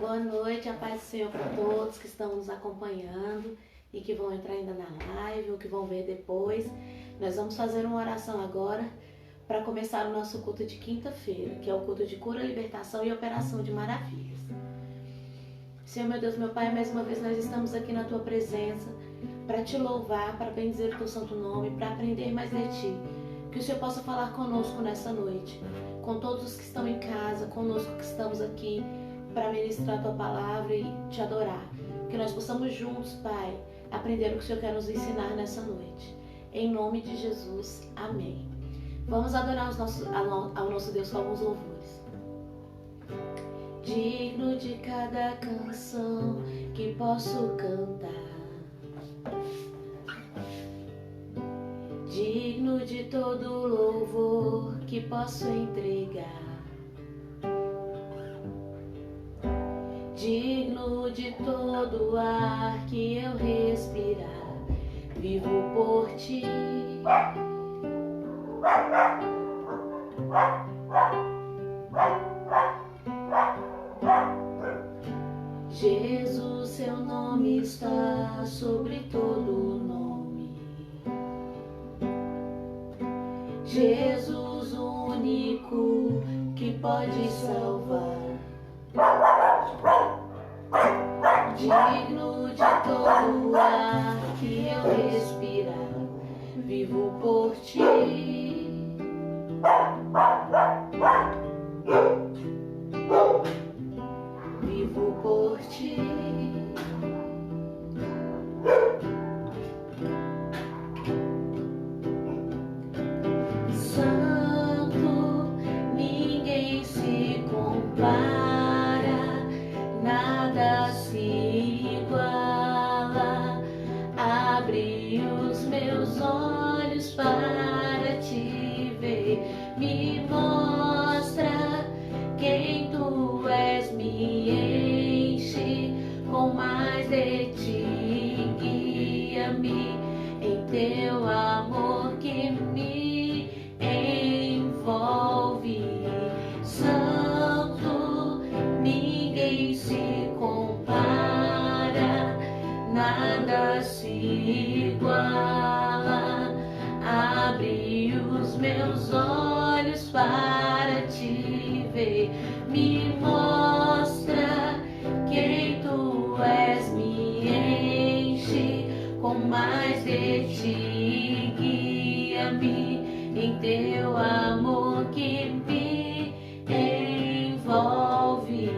Boa noite, a paz do Senhor para todos que estão nos acompanhando e que vão entrar ainda na live ou que vão ver depois. Nós vamos fazer uma oração agora para começar o nosso culto de quinta-feira, que é o culto de cura, libertação e operação de maravilhas. Senhor, meu Deus, meu Pai, mais uma vez nós estamos aqui na Tua presença para Te louvar, para bendizer o Teu santo nome, para aprender mais de Ti. Que o Senhor possa falar conosco nessa noite, com todos os que estão em casa, conosco que estamos aqui, para ministrar a Tua palavra e Te adorar. Que nós possamos juntos, Pai, aprender o que o Senhor quer nos ensinar nessa noite. Em nome de Jesus, amém. Vamos adorar ao nosso Deus com alguns louvores. Digno de cada canção que posso cantar, digno de todo louvor que posso entregar, digno de todo ar que eu respirar, vivo por Ti. Jesus, Seu nome está sobre todo nome. Jesus, o único que pode salvar, digno de todo ar que eu respirar, vivo por Ti. Vivo por Ti. Santo, ninguém se compara, nada se iguala. Abre os meus olhos para Te ver, me mostra quem Tu és, me enche com mais de Ti, guia-me em Teu amor que me envolve. Santo, ninguém se compara, nada se iguala. Abre os meus olhos para Te ver, me mostra quem Tu és, me enche com mais de Ti, guia-me em Teu amor que me envolve.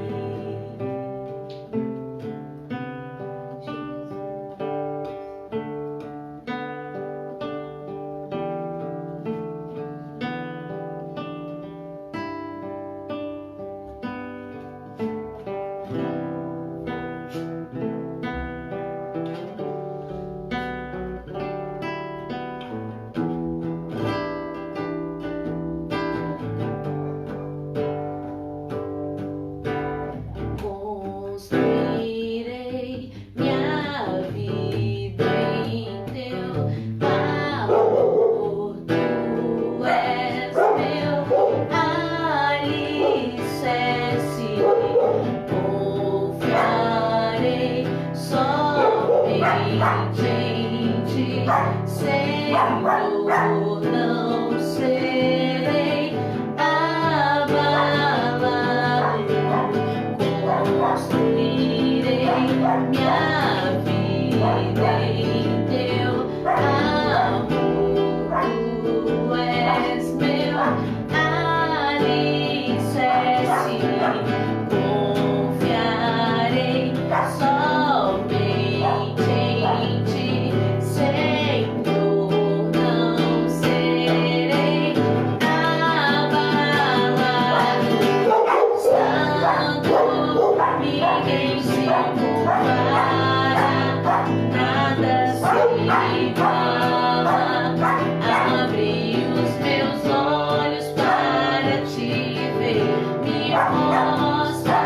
Mostra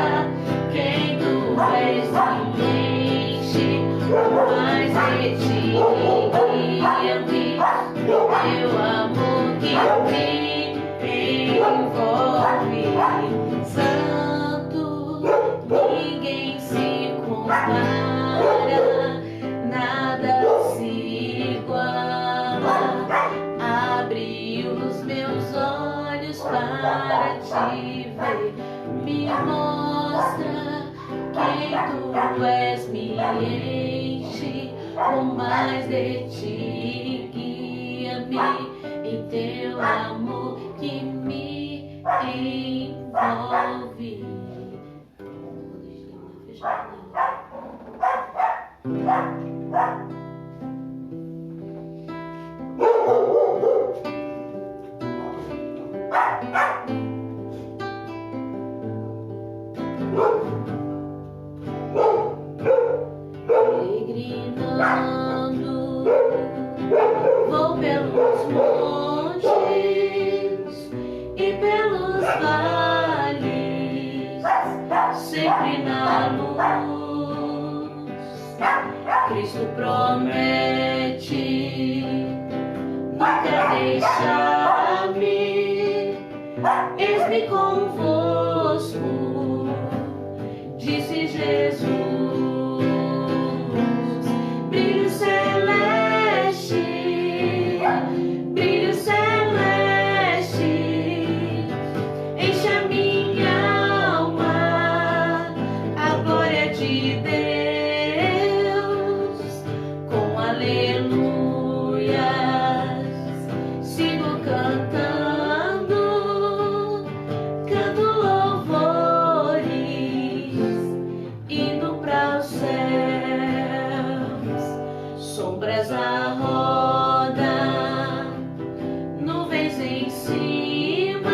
para te ver. Me mostra quem tu és, me enche com mais de ti. Guia-me em teu amor que me envolve. Peregrinando, vou pelos montes e pelos vales, sempre na luz. Cristo promete nunca deixar-me, eis-me convosco, disse Jesus. Brilho celeste, brilho celeste, enche a minha alma, a glória de Deus, com aleluias, sigo cantando, canto louvores, indo para os céus, sombras à roda, nuvens em cima,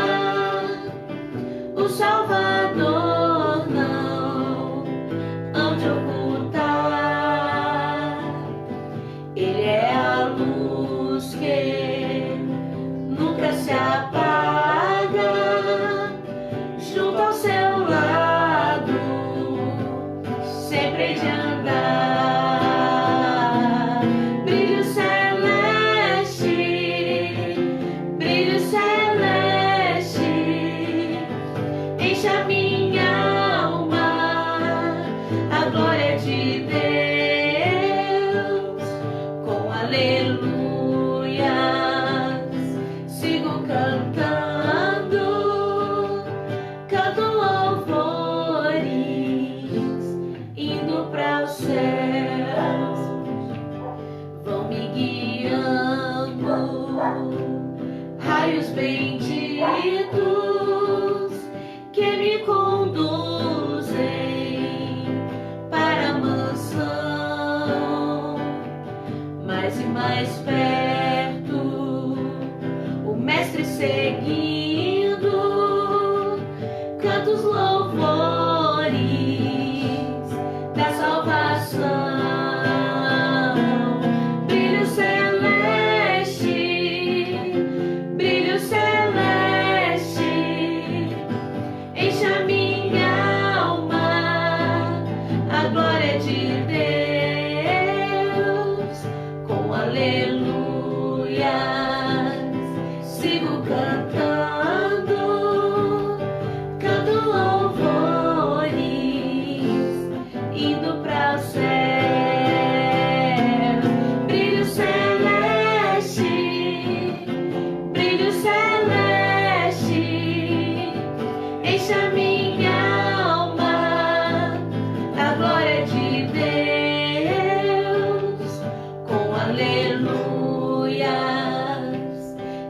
o Salvador não hão de ocultar. Ele é a luz que nunca se apaga, junto ao seu lado, sempre de andar. Brilho celeste, brilho celeste, enche a minha alma, a glória de Deus, com aleluias, sigo cantando, canto louvores, indo para os céus, vão me guiando, raios benditos que me conduzem para a mansão, mais e mais perto, o mestre seguindo, canto os louvores da salvação. Brilho celeste, brilho celeste, enche a minha alma, a glória de Deus, com aleluias, sigo cantando, canto louvores, indo para os céus. Brilho celeste, brilho celeste, enche a minha alma, a glória de Deus, com aleluias,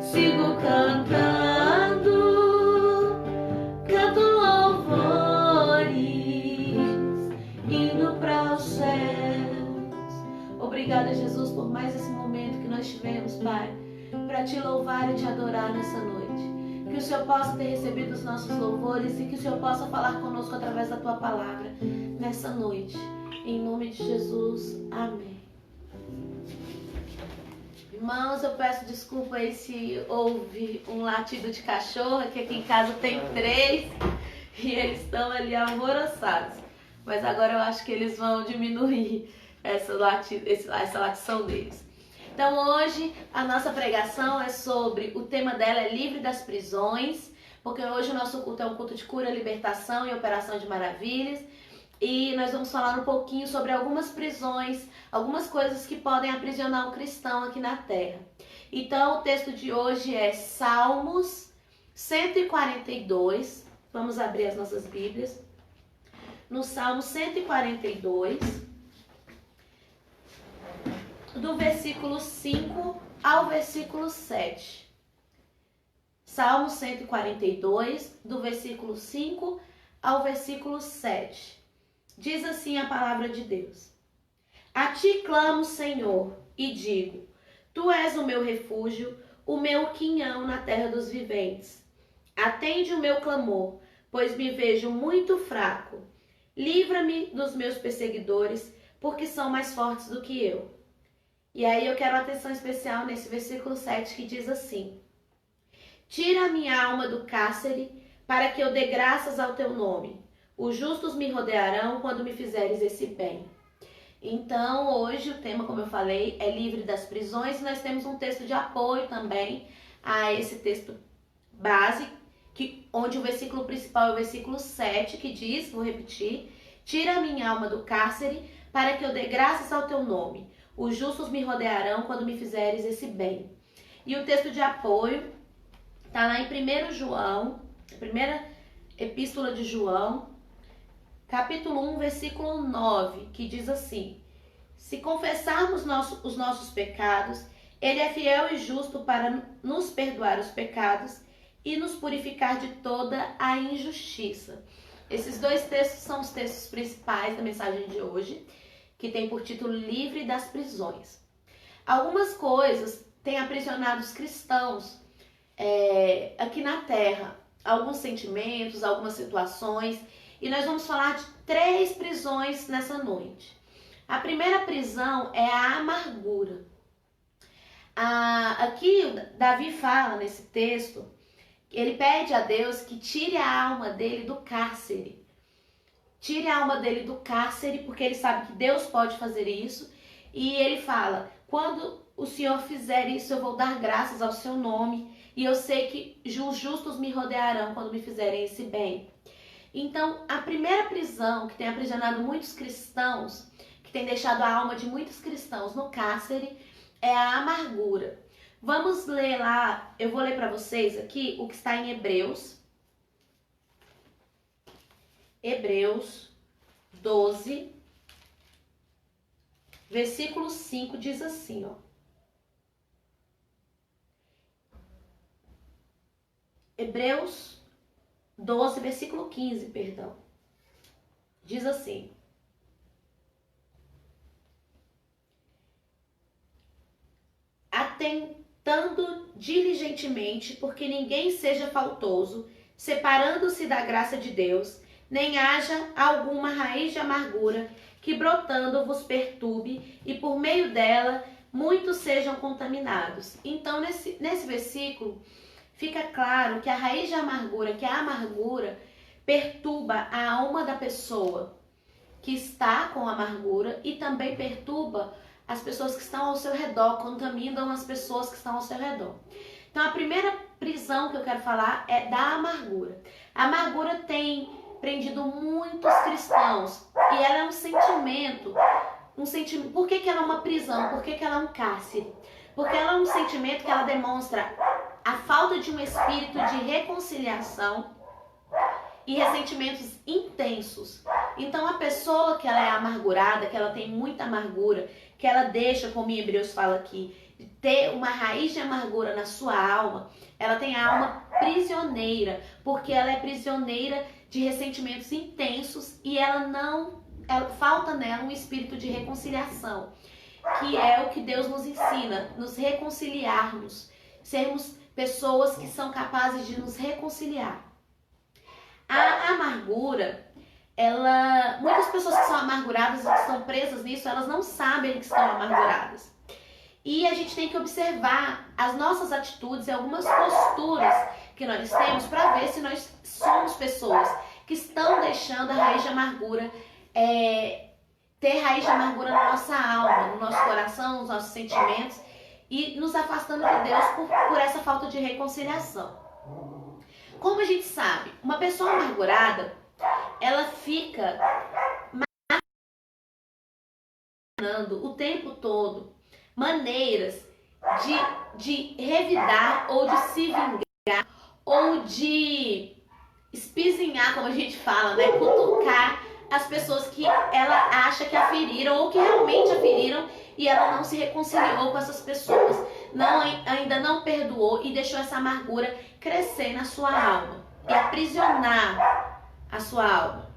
sigo cantando, canto louvores, indo para os céus. Obrigada, Jesus, por mais esse momento que nós tivemos, Pai, para te louvar e te adorar nessa noite. Que o Senhor possa ter recebido os nossos louvores e que o Senhor possa falar conosco através da tua palavra nessa noite. Em nome de Jesus, amém. Irmãos, eu peço desculpa aí se houve um latido de cachorro, que aqui em casa tem 3 e eles estão ali alvoroçados. Mas agora eu acho que eles vão diminuir essa latição deles. Então hoje a nossa pregação é sobre, o tema dela é livre das prisões, porque hoje o nosso culto é um culto de cura, libertação e operação de maravilhas. E nós vamos falar um pouquinho sobre algumas prisões, algumas coisas que podem aprisionar o cristão aqui na terra. Então o texto de hoje é Salmos 142, vamos abrir as nossas Bíblias. No Salmo 142, do versículo 5 ao versículo 7. Salmo 142, do versículo 5 ao versículo 7. Diz assim a palavra de Deus: A ti clamo, Senhor, e digo: Tu és o meu refúgio, o meu quinhão na terra dos viventes. Atende o meu clamor, pois me vejo muito fraco. Livra-me dos meus perseguidores, porque são mais fortes do que eu. E aí eu quero atenção especial nesse versículo 7 que diz assim: Tira a minha alma do cárcere, para que eu dê graças ao teu nome. Os justos me rodearão quando me fizeres esse bem. Então, hoje o tema, como eu falei, é livre das prisões. E nós temos um texto de apoio também a esse texto base, onde o versículo principal é o versículo 7, que diz, vou repetir: Tira a minha alma do cárcere, para que eu dê graças ao teu nome. Os justos me rodearão quando me fizeres esse bem. E o texto de apoio está lá em 1 João, primeira epístola de João, capítulo 1, versículo 9, que diz assim: Se confessarmos os nossos pecados, Ele é fiel e justo para nos perdoar os pecados e nos purificar de toda a injustiça. Esses dois textos são os textos principais da mensagem de hoje, que tem por título Livre das Prisões. Algumas coisas têm aprisionado os cristãos aqui na terra, alguns sentimentos, algumas situações, e nós vamos falar de 3 prisões nessa noite. A primeira prisão é a amargura. Aqui Davi fala nesse texto, ele pede a Deus que tire a alma dele do cárcere. Tire a alma dele do cárcere, porque ele sabe que Deus pode fazer isso. E ele fala: quando o Senhor fizer isso, eu vou dar graças ao seu nome. E eu sei que os justos me rodearão quando me fizerem esse bem. Então, a primeira prisão que tem aprisionado muitos cristãos, que tem deixado a alma de muitos cristãos no cárcere, é a amargura. Vamos ler lá, eu vou ler para vocês aqui o que está em Hebreus. Hebreus 12, versículo 5 diz assim, ó. Hebreus 12, versículo 15, perdão. Diz assim: Atentando diligentemente, porque ninguém seja faltoso, separando-se da graça de Deus, nem haja alguma raiz de amargura que brotando vos perturbe, e por meio dela muitos sejam contaminados. Então, nesse versículo, fica claro que a raiz de amargura, que a amargura perturba a alma da pessoa que está com amargura e também perturba as pessoas que estão ao seu redor, contaminam as pessoas que estão ao seu redor. Então, a primeira prisão que eu quero falar é da amargura. A amargura tem prendido muitos cristãos e ela é um sentimento. Por que ela é uma prisão? Por que ela é um cárcere? Porque ela é um sentimento que ela demonstra a falta de um espírito de reconciliação e ressentimentos intensos. Então, a pessoa que ela é amargurada, que ela tem muita amargura, que ela deixa, como em Hebreus fala aqui, de ter uma raiz de amargura na sua alma, ela tem a alma prisioneira, porque ela é prisioneira de ressentimentos intensos e falta nela um espírito de reconciliação, que é o que Deus nos ensina, nos reconciliarmos, sermos pessoas que são capazes de nos reconciliar. A amargura, muitas pessoas que são amarguradas, que estão presas nisso, elas não sabem que estão amarguradas. E a gente tem que observar as nossas atitudes e algumas posturas que nós temos para ver se nós somos pessoas que estão deixando a raiz de amargura, ter raiz de amargura na nossa alma, no nosso coração, nos nossos sentimentos, e nos afastando de Deus por essa falta de reconciliação. Como a gente sabe, uma pessoa amargurada, ela fica imaginando o tempo todo maneiras de revidar ou de se vingar ou de espizinhar, como a gente fala, né? Cutucar as pessoas que ela acha que a feriram ou que realmente a feriram e ela não se reconciliou com essas pessoas, ainda não perdoou e deixou essa amargura crescer na sua alma e aprisionar a sua alma.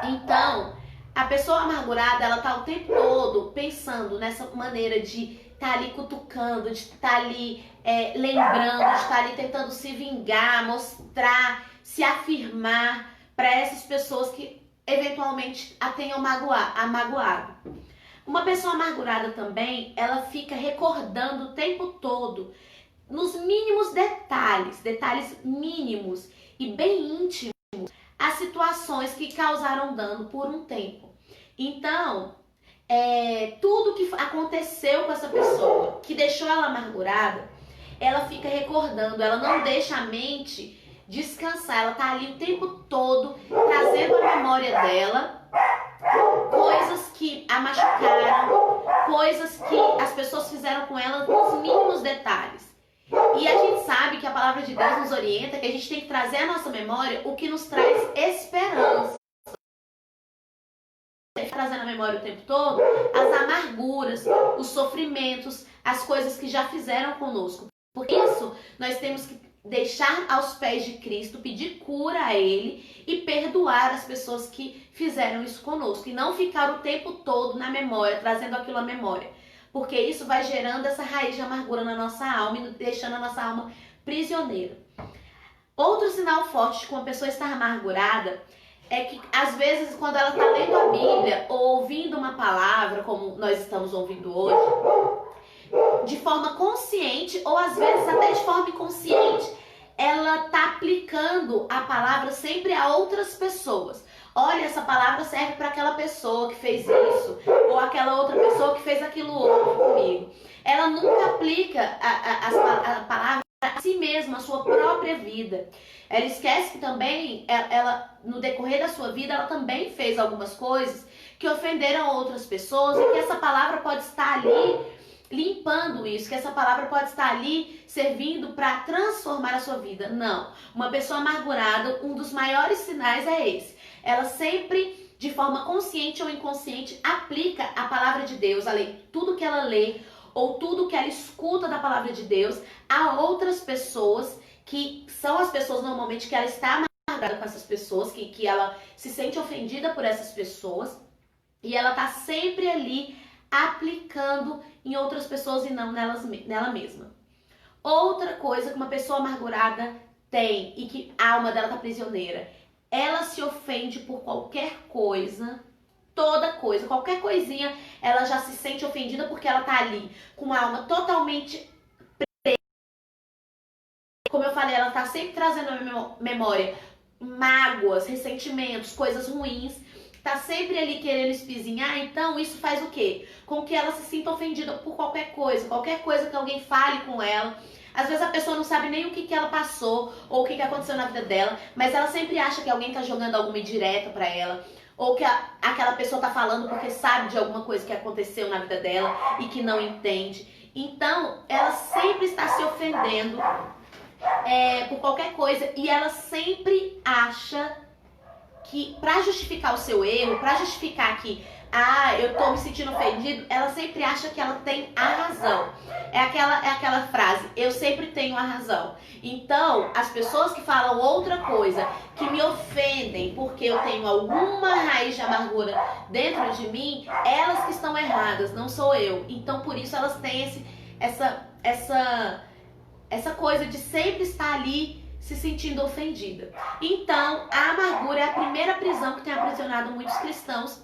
Então, a pessoa amargurada, ela tá o tempo todo pensando nessa maneira de estar ali cutucando, de estar ali lembrando, de estar ali tentando se vingar, mostrar, se afirmar para essas pessoas que eventualmente a tenham magoado. Uma pessoa amargurada também, ela fica recordando o tempo todo, nos mínimos detalhes mínimos e bem íntimos, as situações que causaram dano por um tempo. Então, tudo que aconteceu com essa pessoa, que deixou ela amargurada, ela fica recordando, ela não deixa a mente descansar, ela tá ali o tempo todo trazendo à memória dela coisas que a machucaram, coisas que as pessoas fizeram com ela nos mínimos detalhes. E a gente sabe que a palavra de Deus nos orienta que a gente tem que trazer à nossa memória o que nos traz esperança. Trazendo à memória o tempo todo as amarguras, os sofrimentos, as coisas que já fizeram conosco. Por isso, nós temos que deixar aos pés de Cristo, pedir cura a Ele e perdoar as pessoas que fizeram isso conosco. E não ficar o tempo todo na memória, trazendo aquilo à memória. Porque isso vai gerando essa raiz de amargura na nossa alma e deixando a nossa alma prisioneira. Outro sinal forte de que uma pessoa está amargurada é que, às vezes, quando ela está lendo a Bíblia ou ouvindo uma palavra, como nós estamos ouvindo hoje, de forma consciente ou, às vezes, até de forma inconsciente, ela está aplicando a palavra sempre a outras pessoas. Olha, essa palavra serve para aquela pessoa que fez isso, ou aquela outra pessoa que fez aquilo outro comigo. Ela nunca aplica a palavra a si mesma, a sua própria vida. Ela esquece que também, ela, no decorrer da sua vida, ela também fez algumas coisas que ofenderam outras pessoas e que essa palavra pode estar ali limpando isso, que essa palavra pode estar ali servindo para transformar a sua vida. Não. Uma pessoa amargurada, um dos maiores sinais é esse. Ela sempre, de forma consciente ou inconsciente, aplica a palavra de Deus, tudo que ela lê ou tudo que ela escuta da palavra de Deus a outras pessoas, que são as pessoas normalmente que ela está amargurada com essas pessoas, que ela se sente ofendida por essas pessoas, e ela está sempre ali aplicando em outras pessoas e não nela mesma. Outra coisa que uma pessoa amargurada tem e que a alma dela está prisioneira, ela se ofende por qualquer coisa, toda coisa, qualquer coisinha, ela já se sente ofendida porque ela tá ali com a alma totalmente presa. Como eu falei, ela tá sempre trazendo à memória mágoas, ressentimentos, coisas ruins, tá sempre ali querendo espizinhar. Então isso faz o quê? Com que ela se sinta ofendida por qualquer coisa que alguém fale com ela. Às vezes a pessoa não sabe nem o que ela passou ou o que aconteceu na vida dela, mas ela sempre acha que alguém tá jogando alguma indireta pra ela, ou que aquela pessoa tá falando porque sabe de alguma coisa que aconteceu na vida dela e que não entende. Então, ela sempre está se ofendendo por qualquer coisa e ela sempre acha que, pra justificar o seu erro, pra justificar que eu tô me sentindo ofendido, ela sempre acha que ela tem a razão. É aquela frase, eu sempre tenho a razão. Então, as pessoas que falam outra coisa, que me ofendem porque eu tenho alguma raiz de amargura dentro de mim, elas que estão erradas, não sou eu. Então, por isso elas têm essa coisa de sempre estar ali se sentindo ofendida. Então, a amargura é a primeira prisão que tem aprisionado muitos cristãos.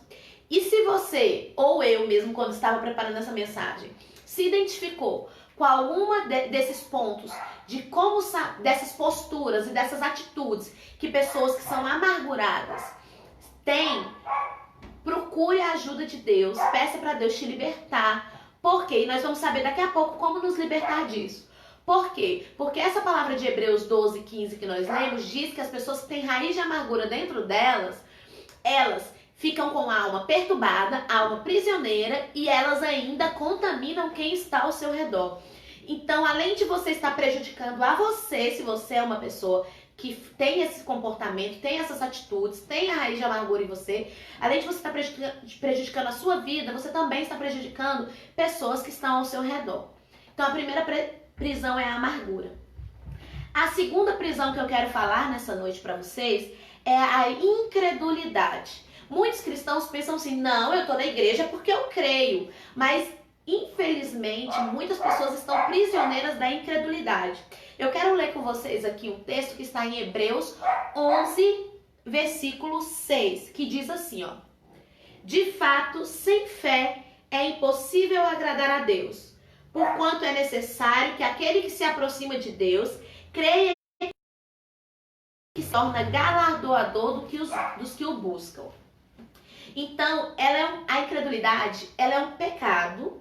E se você, ou eu mesmo, quando estava preparando essa mensagem, se identificou com alguma desses pontos, dessas posturas e dessas atitudes que pessoas que são amarguradas têm, procure a ajuda de Deus, peça para Deus te libertar. Por quê? E nós vamos saber daqui a pouco como nos libertar disso. Por quê? Porque essa palavra de Hebreus 12, 15 que nós lemos diz que as pessoas que têm raiz de amargura dentro delas, elas ficam com a alma perturbada, a alma prisioneira, e elas ainda contaminam quem está ao seu redor. Então, além de você estar prejudicando a você, se você é uma pessoa que tem esse comportamento, tem essas atitudes, tem a raiz de amargura em você, além de você estar prejudicando a sua vida, você também está prejudicando pessoas que estão ao seu redor. Então, a primeira prisão é a amargura. A segunda prisão que eu quero falar nessa noite para vocês é a incredulidade. Muitos cristãos pensam assim, não, eu tô na igreja porque eu creio, mas infelizmente muitas pessoas estão prisioneiras da incredulidade. Eu quero ler com vocês aqui um texto que está em Hebreus 11, versículo 6, que diz assim, ó: de fato, sem fé é impossível agradar a Deus, porquanto é necessário que aquele que se aproxima de Deus creia que se torna galardoador dos que o buscam. Então, a incredulidade, ela é um pecado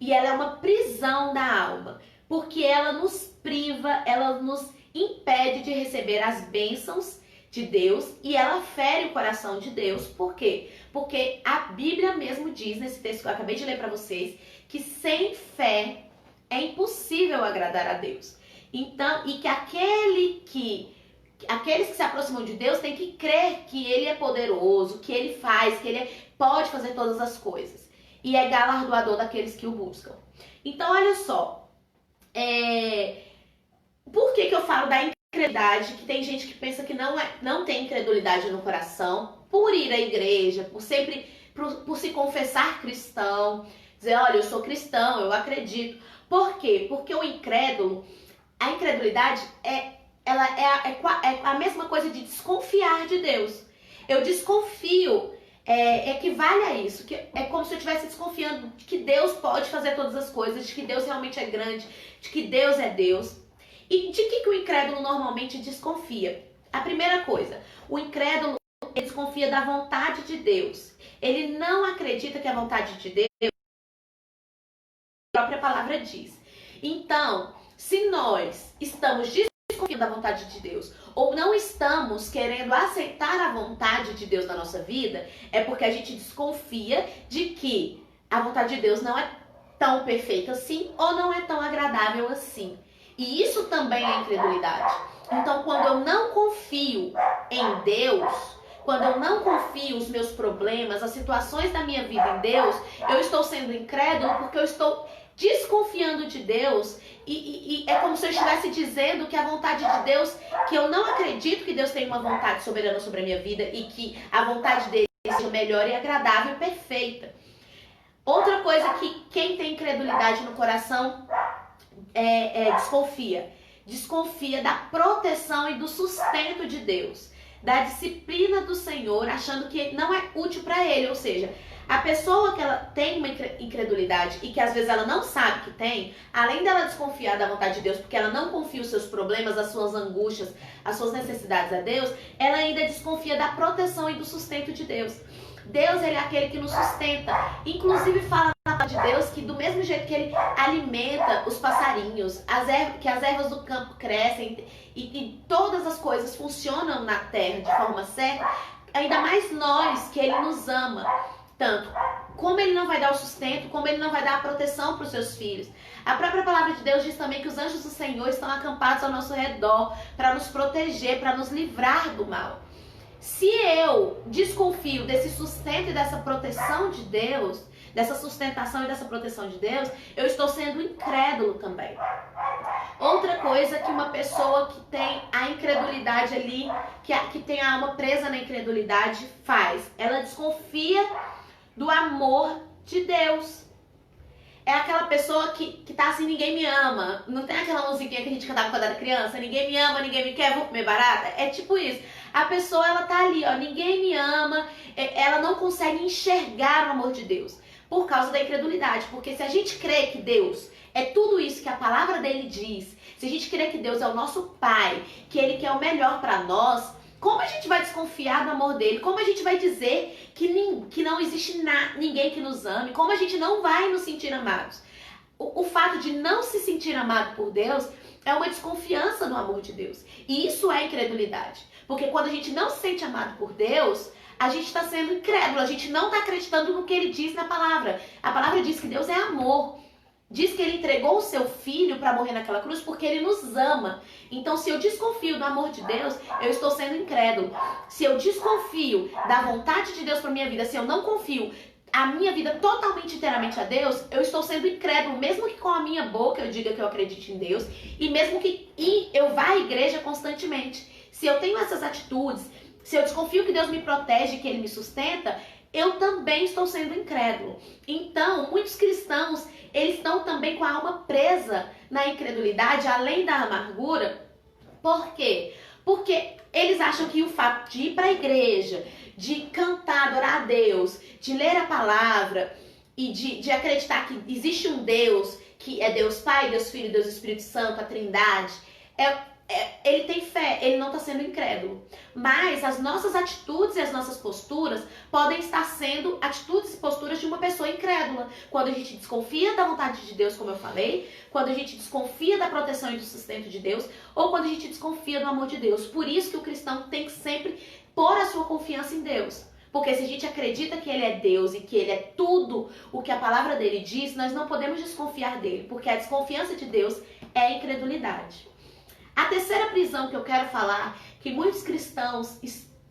e ela é uma prisão da alma, porque ela nos priva, ela nos impede de receber as bênçãos de Deus e ela fere o coração de Deus. Por quê? Porque a Bíblia mesmo diz, nesse texto que eu acabei de ler para vocês, que sem fé é impossível agradar a Deus. Então, e que aqueles que se aproximam de Deus têm que crer que Ele é poderoso, que Ele faz, que Ele pode fazer todas as coisas. E é galardoador daqueles que o buscam. Então, olha só. Por que eu falo da incredulidade? Que tem gente que pensa que não tem incredulidade no coração, por ir à igreja, por se confessar cristão, dizer, olha, eu sou cristão, eu acredito. Por quê? Porque o incrédulo, a incredulidade é a mesma coisa de desconfiar de Deus. Eu desconfio, equivale a isso. Que é como se eu estivesse desconfiando de que Deus pode fazer todas as coisas, de que Deus realmente é grande, de que Deus é Deus. E de que o incrédulo normalmente desconfia? A primeira coisa, o incrédulo desconfia da vontade de Deus. Ele não acredita que a vontade de Deus, a própria palavra diz. Então, se nós estamos desconfiando da vontade de Deus ou não estamos querendo aceitar a vontade de Deus na nossa vida, é porque a gente desconfia de que a vontade de Deus não é tão perfeita assim ou não é tão agradável assim. E isso também é incredulidade. Então, quando eu não confio em Deus, quando eu não confio os meus problemas, as situações da minha vida em Deus, eu estou sendo incrédulo porque eu estou desconfiando de Deus e é como se eu estivesse dizendo que a vontade de Deus, que eu não acredito que Deus tem uma vontade soberana sobre a minha vida e que a vontade dele seja melhor e agradável e perfeita. Outra coisa que quem tem incredulidade no coração desconfia da proteção e do sustento de Deus, da disciplina do Senhor, achando que não é útil para ele. Ou seja, a pessoa que ela tem uma incredulidade e que às vezes ela não sabe que tem, além dela desconfiar da vontade de Deus, porque ela não confia os seus problemas, as suas angústias, as suas necessidades a Deus, ela ainda desconfia da proteção e do sustento de Deus. Deus, ele é aquele que nos sustenta. Inclusive fala na palavra de Deus que do mesmo jeito que ele alimenta os passarinhos, que as ervas do campo crescem e todas as coisas funcionam na terra de forma certa, ainda mais nós, que ele nos ama tanto. Como ele não vai dar o sustento, como ele não vai dar a proteção para os seus filhos. A própria palavra de Deus diz também que os anjos do Senhor estão acampados ao nosso redor para nos proteger, para nos livrar do mal. Se eu desconfio desse sustento e dessa proteção de Deus, dessa sustentação e dessa proteção de Deus, eu estou sendo incrédulo também. Outra coisa que uma pessoa que tem a incredulidade ali, que tem a alma presa na incredulidade, faz. Ela desconfia do amor de Deus. É aquela pessoa que tá assim, ninguém me ama. Não tem aquela musiquinha que a gente cantava quando era criança? Ninguém me ama, ninguém me quer, vou comer barata? É tipo isso. A pessoa, ela tá ali, ó, ninguém me ama, ela não consegue enxergar o amor de Deus por causa da incredulidade. Porque se a gente crê que Deus é tudo isso que a palavra dele diz, se a gente crê que Deus é o nosso Pai, que ele quer o melhor para nós, como a gente vai desconfiar do amor dele? Como a gente vai dizer que não existe ninguém que nos ame? Como a gente não vai nos sentir amados? O fato de não se sentir amado por Deus é uma desconfiança no amor de Deus. E isso é incredulidade. Porque quando a gente não se sente amado por Deus, a gente está sendo incrédulo, a gente não está acreditando no que ele diz na palavra. A palavra diz que Deus é amor. diz que ele entregou o seu filho para morrer naquela cruz porque ele nos ama. Então, se eu desconfio do amor de Deus, eu estou sendo incrédulo. Se eu desconfio da vontade de Deus para minha vida, se eu não confio a minha vida totalmente, inteiramente a Deus, eu estou sendo incrédulo, mesmo que com a minha boca eu diga que eu acredito em Deus, e mesmo que eu vá à igreja constantemente. Se eu tenho essas atitudes, se eu desconfio que Deus me protege, que Ele me sustenta, eu também estou sendo incrédulo. Então, muitos cristãos, eles estão também com a alma presa na incredulidade, além da amargura. Por quê? Porque eles acham que o fato de ir para a igreja, de cantar, adorar a Deus, de ler a palavra e de acreditar que existe um Deus, que é Deus Pai, Deus Filho, Deus Espírito Santo, a Trindade, ele tem fé, ele não está sendo incrédulo. Mas as nossas atitudes e as nossas posturas podem estar sendo atitudes e posturas de uma pessoa incrédula. Quando a gente desconfia da vontade de Deus, como eu falei, quando a gente desconfia da proteção e do sustento de Deus, ou quando a gente desconfia do amor de Deus. Por isso que o cristão tem que sempre pôr a sua confiança em Deus. Porque se a gente acredita que Ele é Deus e que Ele é tudo o que a palavra dele diz, nós não podemos desconfiar dele, porque a desconfiança de Deus é a incredulidade. A terceira prisão que eu quero falar, que muitos cristãos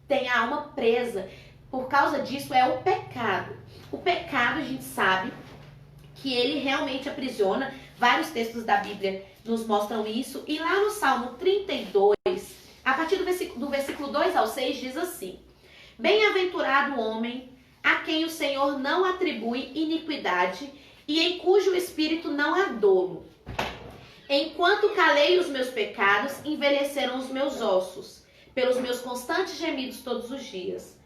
têm a alma presa por causa disso, é o pecado. O pecado, a gente sabe que ele realmente aprisiona. Vários textos da Bíblia nos mostram isso. E lá no Salmo 32, a partir do versículo 2 ao 6, diz assim: Bem-aventurado o homem a quem o Senhor não atribui iniquidade e em cujo espírito não há dolo. Enquanto calei os meus pecados, envelheceram os meus ossos, pelos meus constantes gemidos todos os dias.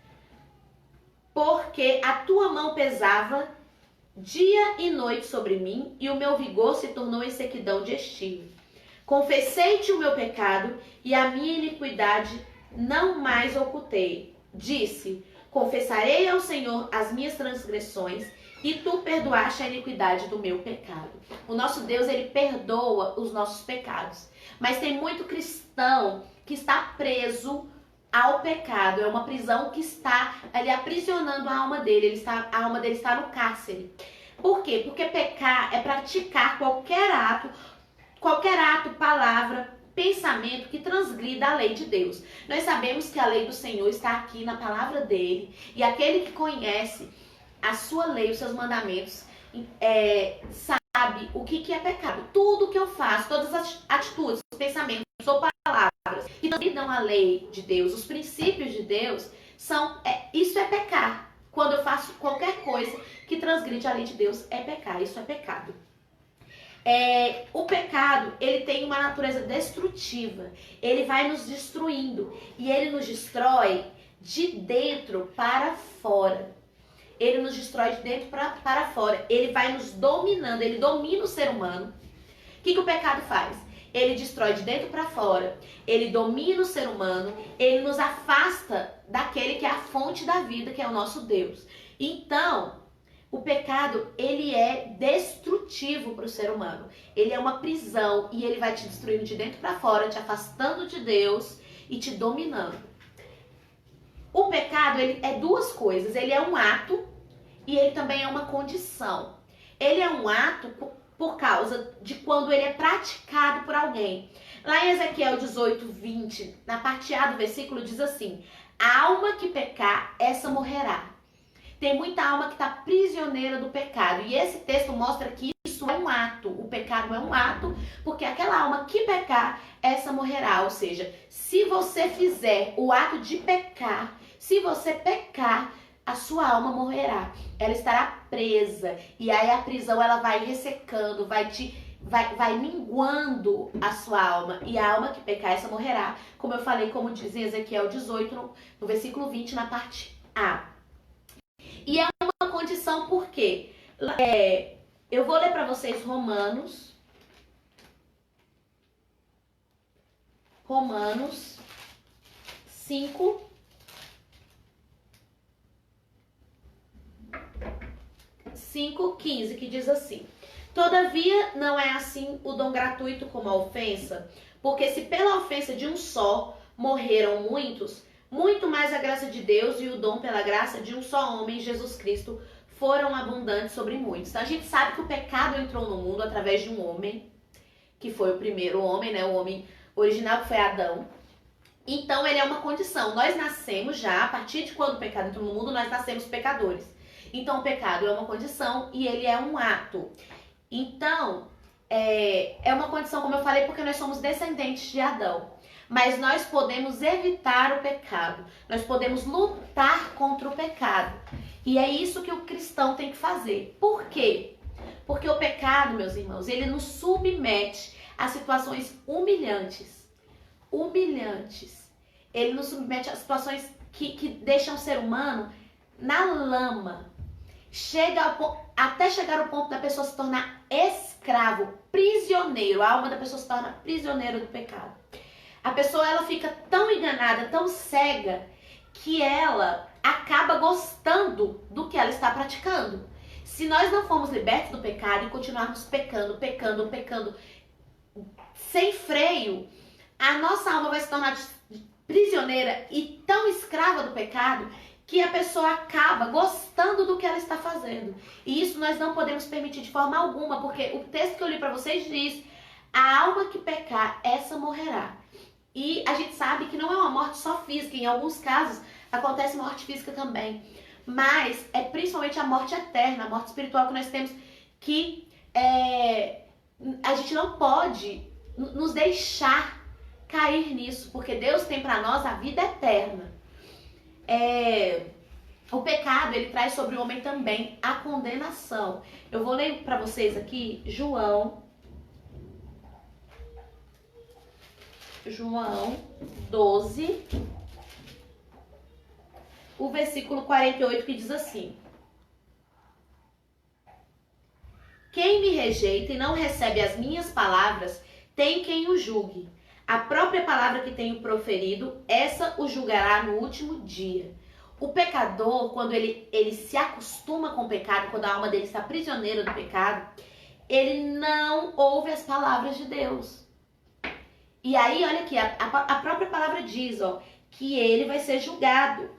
Porque a tua mão pesava dia e noite sobre mim, e o meu vigor se tornou em sequidão de estio. Confessei-te o meu pecado, e a minha iniquidade não mais ocultei. Disse: confessarei ao Senhor as minhas transgressões, e tu perdoaste a iniquidade do meu pecado. O nosso Deus, ele perdoa os nossos pecados. Mas tem muito cristão que está preso ao pecado. É uma prisão que está ali aprisionando a alma dele. A alma dele está no cárcere. Por quê? Porque pecar é praticar qualquer ato, palavra, pensamento que transgrida a lei de Deus. Nós sabemos que a lei do Senhor está aqui na palavra dele. E aquele que conhece a sua lei, os seus mandamentos, sabe o que é pecado. Tudo que eu faço, todas as atitudes, pensamentos ou palavras que transgridam a lei de Deus, os princípios de Deus, isso é pecar. Quando eu faço qualquer coisa que transgride a lei de Deus, é pecar. Isso é pecado. O pecado, ele tem uma natureza destrutiva. Ele vai nos destruindo. E ele nos destrói de dentro para fora. Ele nos destrói de dentro para fora. Ele vai nos dominando. Ele domina o ser humano. O que o pecado faz? Ele destrói de dentro para fora. Ele domina o ser humano. Ele nos afasta daquele que é a fonte da vida, que é o nosso Deus. Então, o pecado, ele é destrutivo para o ser humano. Ele é uma prisão e ele vai te destruindo de dentro para fora, te afastando de Deus e te dominando. O pecado, ele é duas coisas. Ele é um ato e ele também é uma condição. Ele é um ato por causa de quando ele é praticado por alguém. Lá em Ezequiel 18, 20, na parte A do versículo, diz assim: a alma que pecar, essa morrerá. Tem muita alma que está prisioneira do pecado. E esse texto mostra que isso é um ato. O pecado é um ato, porque aquela alma que pecar, essa morrerá. Ou seja, se você fizer o ato de pecar, se você pecar, a sua alma morrerá. Ela estará presa. E aí a prisão, ela vai ressecando, vai minguando a sua alma. E a alma que pecar, essa morrerá. Como eu falei, como diz em Ezequiel 18, no versículo 20, na parte A. E é uma condição porque eu vou ler para vocês Romanos 5, 5:15, que diz assim: todavia não é assim o dom gratuito como a ofensa, porque se pela ofensa de um só morreram muitos, muito mais a graça de Deus e o dom pela graça de um só homem, Jesus Cristo, foram abundantes sobre muitos. Então a gente sabe que o pecado entrou no mundo através de um homem, que foi o primeiro homem, né? O homem original, que foi Adão. Então ele é uma condição. Nós nascemos já, a partir de quando o pecado entrou no mundo, nós nascemos pecadores. Então o pecado é uma condição e ele é um ato. Então, é uma condição, como eu falei, porque nós somos descendentes de Adão. Mas nós podemos evitar o pecado. Nós podemos lutar contra o pecado. E é isso que o cristão tem que fazer. Por quê? Porque o pecado, meus irmãos, ele nos submete a situações humilhantes. Humilhantes. Ele nos submete a situações que deixam o ser humano na lama. Até chegar ao ponto da pessoa se tornar escravo, prisioneiro. A alma da pessoa se torna prisioneiro do pecado. A pessoa, ela fica tão enganada, tão cega, que ela acaba gostando do que ela está praticando. Se nós não formos libertos do pecado e continuarmos pecando, sem freio, a nossa alma vai se tornar prisioneira e tão escrava do pecado que a pessoa acaba gostando do que ela está fazendo. E isso nós não podemos permitir de forma alguma, porque o texto que eu li para vocês diz: a alma que pecar, essa morrerá. E a gente sabe que não é uma morte só física, em alguns casos acontece morte física também. Mas é principalmente a morte eterna, a morte espiritual que nós temos, que a gente não pode nos deixar cair nisso, porque Deus tem para nós a vida eterna. O pecado, ele traz sobre o homem também a condenação. Eu vou ler para vocês aqui João 12, o versículo 48, que diz assim: quem me rejeita e não recebe as minhas palavras, tem quem o julgue. A própria palavra que tenho proferido, essa o julgará no último dia. O pecador, quando ele se acostuma com o pecado, quando a alma dele está prisioneira do pecado, ele não ouve as palavras de Deus. E aí, olha aqui, a própria palavra diz, que ele vai ser julgado.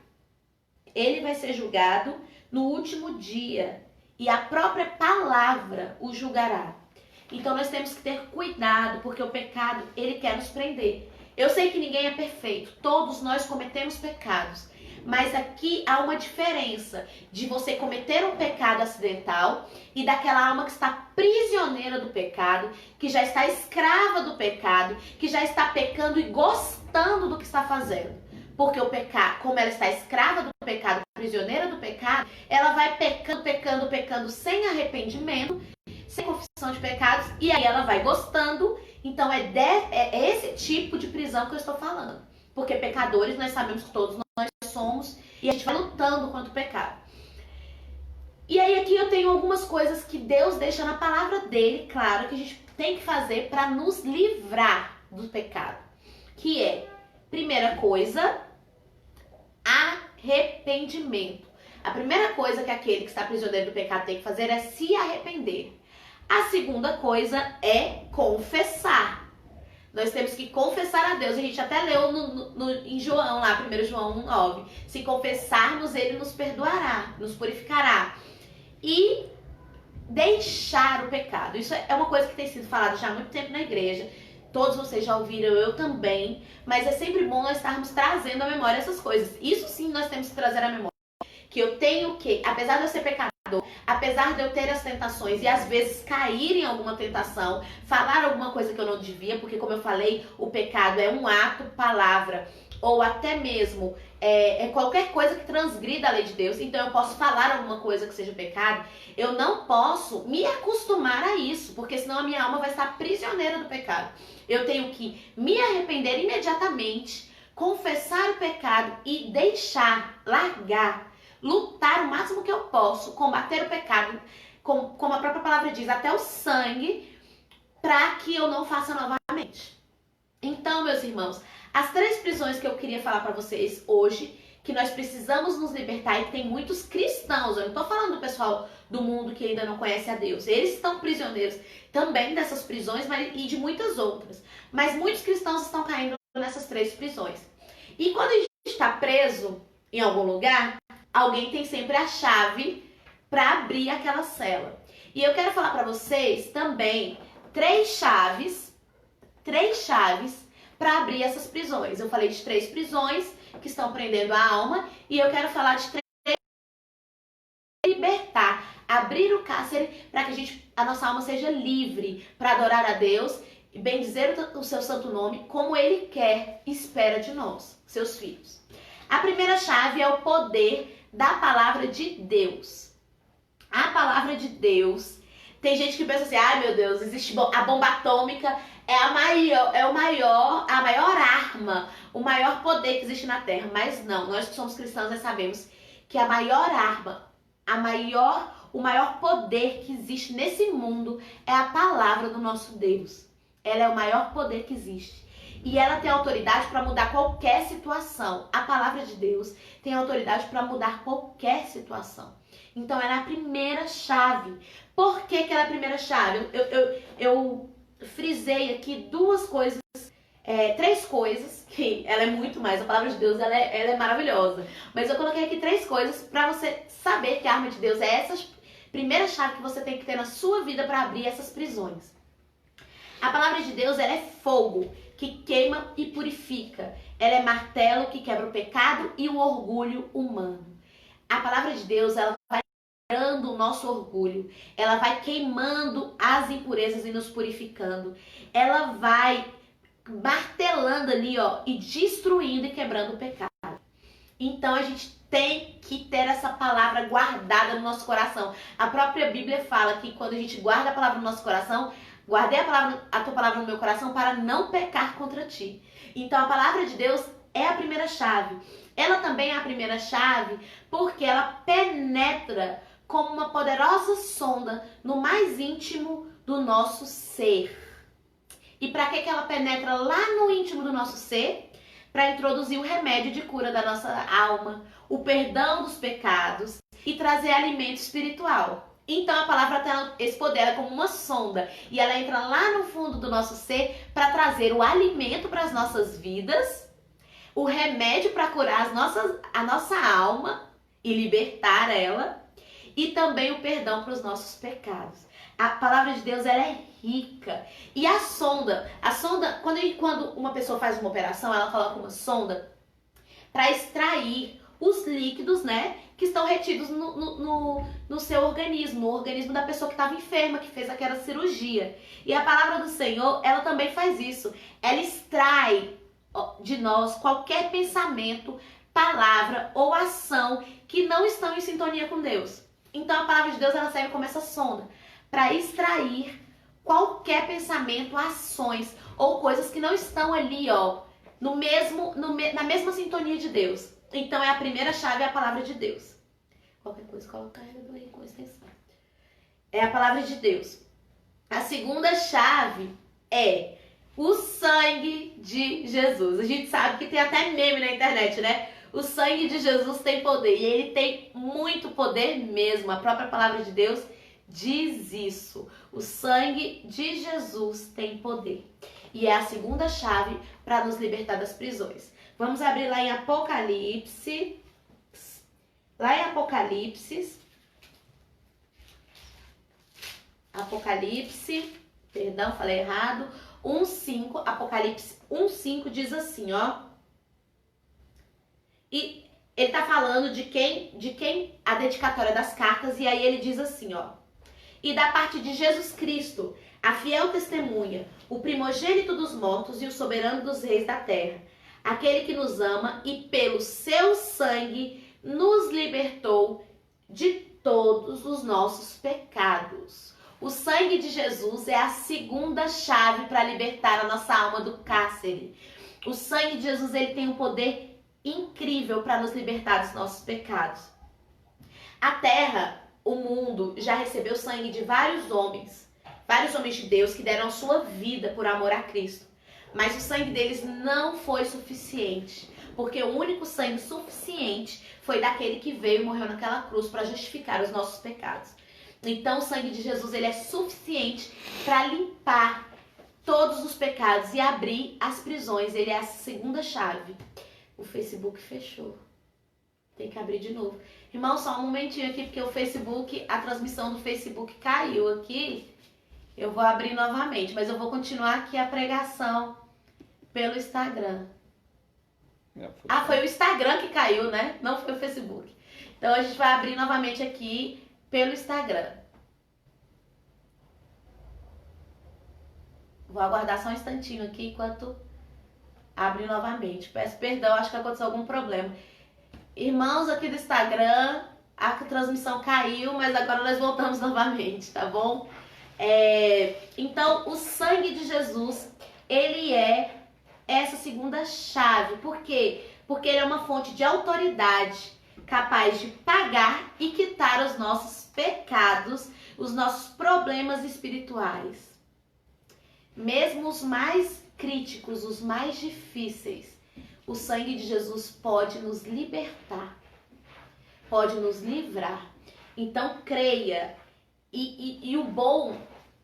Ele vai ser julgado no último dia. E a própria palavra o julgará. Então nós temos que ter cuidado, porque o pecado, ele quer nos prender. Eu sei que ninguém é perfeito, todos nós cometemos pecados. Mas aqui há uma diferença de você cometer um pecado acidental e daquela alma que está prisioneira do pecado, que já está escrava do pecado, que já está pecando e gostando do que está fazendo. Porque o pecado, como ela está escrava do pecado, prisioneira do pecado, ela vai pecando sem arrependimento, sem confissão de pecados, e aí ela vai gostando. Então é esse tipo de prisão que eu estou falando. Porque pecadores, nós sabemos que todos nós somos, e a gente vai lutando contra o pecado. E aí aqui eu tenho algumas coisas que Deus deixa na palavra dele, claro, que a gente tem que fazer para nos livrar do pecado. Que é, primeira coisa, arrependimento. A primeira coisa que aquele que está prisioneiro do pecado tem que fazer é se arrepender. A segunda coisa é confessar. Nós temos que confessar a Deus. A gente até leu em João, lá, 1 João 1,9. Se confessarmos, ele nos perdoará, nos purificará. E deixar o pecado. Isso é uma coisa que tem sido falada já há muito tempo na igreja. Todos vocês já ouviram, eu também. Mas é sempre bom nós estarmos trazendo à memória essas coisas. Isso sim nós temos que trazer à memória. Que eu tenho que, apesar de eu ser pecador, apesar de eu ter as tentações e às vezes cair em alguma tentação, falar alguma coisa que eu não devia, porque como eu falei, o pecado é um ato, palavra, ou até mesmo qualquer coisa que transgrida a lei de Deus. Então eu posso falar alguma coisa que seja pecado, eu não posso me acostumar a isso, porque senão a minha alma vai estar prisioneira do pecado. Eu tenho que me arrepender imediatamente, confessar o pecado e deixar, largar, lutar o máximo que eu posso, combater o pecado, como a própria palavra diz, até o sangue, para que eu não faça novamente. Então, meus irmãos, as 3 prisões que eu queria falar para vocês hoje, que nós precisamos nos libertar, e que tem muitos cristãos, eu não estou falando do pessoal do mundo que ainda não conhece a Deus, eles estão prisioneiros também dessas prisões e de muitas outras, mas muitos cristãos estão caindo nessas 3 prisões. E quando a gente está preso em algum lugar, alguém tem sempre a chave para abrir aquela cela. E eu quero falar para vocês também três chaves para abrir essas prisões. Eu falei de 3 prisões que estão prendendo a alma e eu quero falar de 3 libertar, abrir o cárcere para que a nossa alma seja livre para adorar a Deus e bendizer o seu santo nome como Ele quer e espera de nós, seus filhos. A primeira chave é o poder da palavra de Deus. A palavra de Deus. Tem gente que pensa assim, ai meu Deus, existe a bomba atômica, é a maior arma, o maior poder que existe na Terra. Mas não, nós que somos cristãos, nós sabemos que a maior arma, o maior poder que existe nesse mundo é a palavra do nosso Deus. Ela é o maior poder que existe. E ela tem autoridade para mudar qualquer situação. A palavra de Deus tem autoridade para mudar qualquer situação. Então ela é a primeira chave. Por que ela é a primeira chave? Eu frisei aqui 3 coisas, que ela é muito mais, a palavra de Deus ela é maravilhosa. Mas eu coloquei aqui 3 coisas para você saber que a arma de Deus é essa primeira chave que você tem que ter na sua vida para abrir essas prisões. A palavra de Deus ela é fogo que queima e purifica. Ela é martelo que quebra o pecado e o orgulho humano. A palavra de Deus ela vai quebrando o nosso orgulho. Ela vai queimando as impurezas e nos purificando. Ela vai martelando ali, ó, e destruindo e quebrando o pecado. Então a gente tem que ter essa palavra guardada no nosso coração. A própria Bíblia fala que quando a gente guarda a palavra no nosso coração, guardei a tua palavra no meu coração para não pecar contra ti. Então a palavra de Deus é a primeira chave. Ela também é a primeira chave porque ela penetra como uma poderosa sonda no mais íntimo do nosso ser. E para que ela penetra lá no íntimo do nosso ser? Para introduzir o remédio de cura da nossa alma, o perdão dos pecados e trazer alimento espiritual. Então a palavra tem esse poder, ela é como uma sonda e ela entra lá no fundo do nosso ser para trazer o alimento para as nossas vidas, o remédio para curar a nossa alma e libertar ela e também o perdão para os nossos pecados. A palavra de Deus ela é rica. E a sonda, quando uma pessoa faz uma operação, ela coloca uma sonda para extrair os líquidos, né, que estão retidos no seu organismo, no organismo da pessoa que estava enferma, que fez aquela cirurgia. E a palavra do Senhor, ela também faz isso. Ela extrai de nós qualquer pensamento, palavra ou ação que não estão em sintonia com Deus. Então a palavra de Deus ela serve como essa sonda para extrair qualquer pensamento, ações ou coisas que não estão ali, ó, na mesma sintonia de Deus. Então é a primeira chave, é a palavra de Deus. Qualquer coisa, coloca aí com extensão. É a palavra de Deus. A segunda chave é o sangue de Jesus. A gente sabe que tem até meme na internet, né? O sangue de Jesus tem poder. E ele tem muito poder mesmo. A própria palavra de Deus diz isso. O sangue de Jesus tem poder. E é a segunda chave para nos libertar das prisões. Vamos abrir lá em Apocalipse. Lá em Apocalipse, perdão, falei errado, 1:5, Apocalipse 1:5 diz assim, ó. E ele tá falando de quem a dedicatória das cartas, e aí ele diz assim, ó. E da parte de Jesus Cristo, a fiel testemunha, o primogênito dos mortos e o soberano dos reis da terra, aquele que nos ama e pelo seu sangue nos libertou de todos os nossos pecados. O sangue de Jesus é a segunda chave para libertar a nossa alma do cárcere. O sangue de Jesus ele tem um poder incrível para nos libertar dos nossos pecados. A terra, o mundo, já recebeu sangue de vários homens de Deus que deram sua vida por amor a Cristo. Mas o sangue deles não foi suficiente, porque o único sangue suficiente foi daquele que veio e morreu naquela cruz para justificar os nossos pecados. Então o sangue de Jesus ele é suficiente para limpar todos os pecados e abrir as prisões. Ele é a segunda chave. O Facebook fechou. Tem que abrir de novo. Irmão, só um momentinho aqui, porque o Facebook, a transmissão do Facebook caiu aqui. Eu vou abrir novamente, mas eu vou continuar aqui a pregação pelo Instagram. Foi o Instagram que caiu, né? Não foi o Facebook. Então a gente vai abrir novamente aqui pelo Instagram. Vou aguardar só um instantinho aqui enquanto abre novamente. Peço perdão, acho que aconteceu algum problema. Irmãos aqui do Instagram, a transmissão caiu, mas agora nós voltamos novamente, tá bom? Então, o sangue de Jesus, ele é essa segunda chave. Por quê? Porque ele é uma fonte de autoridade capaz de pagar e quitar os nossos pecados, os nossos problemas espirituais. Mesmo os mais críticos, os mais difíceis, o sangue de Jesus pode nos libertar, pode nos livrar. Então creia. E o bom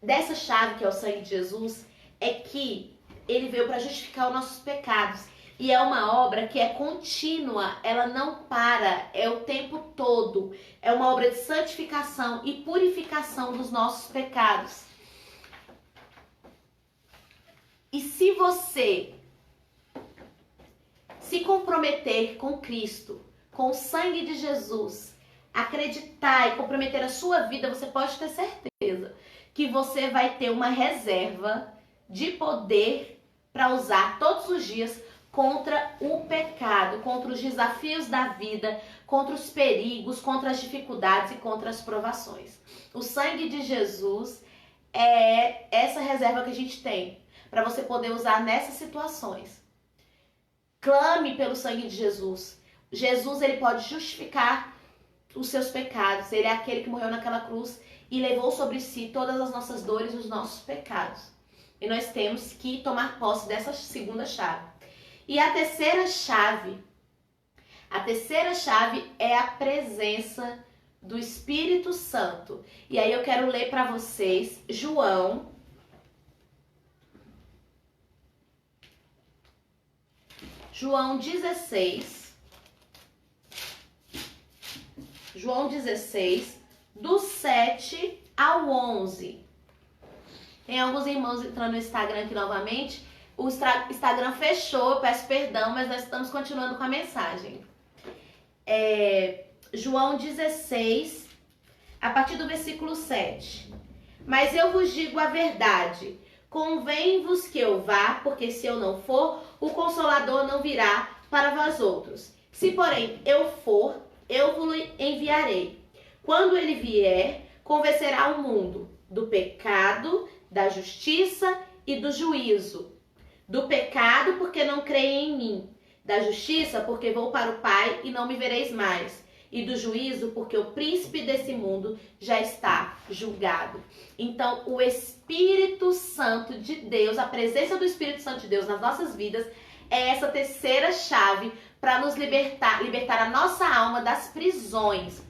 dessa chave que é o sangue de Jesus é que ele veio para justificar os nossos pecados. E é uma obra que é contínua, ela não para, é o tempo todo. É uma obra de santificação e purificação dos nossos pecados. E se você se comprometer com Cristo, com o sangue de Jesus, acreditar e comprometer a sua vida, você pode ter certeza que você vai ter uma reserva de poder para usar todos os dias contra o pecado, contra os desafios da vida, contra os perigos, contra as dificuldades e contra as provações. O sangue de Jesus é essa reserva que a gente tem para você poder usar nessas situações. Clame pelo sangue de Jesus. Jesus, ele pode justificar os seus pecados. Ele é aquele que morreu naquela cruz e levou sobre si todas as nossas dores e os nossos pecados. E nós temos que tomar posse dessa segunda chave. E a terceira chave é a presença do Espírito Santo. E aí eu quero ler para vocês João 16, do 7 ao 11. Tem alguns irmãos entrando no Instagram aqui novamente. O Instagram fechou, eu peço perdão, mas nós estamos continuando com a mensagem. João 16, a partir do versículo 7. Mas eu vos digo a verdade, convém-vos que eu vá, porque se eu não for, o Consolador não virá para vós outros. Se, porém, eu for, eu vos enviarei. Quando ele vier, convencerá o mundo do pecado, da justiça e do juízo. Do pecado, porque não creem em mim. Da justiça, porque vou para o Pai e não me vereis mais. E do juízo, porque o príncipe desse mundo já está julgado. Então, o Espírito Santo de Deus, a presença do Espírito Santo de Deus nas nossas vidas, é essa terceira chave para nos libertar a nossa alma das prisões.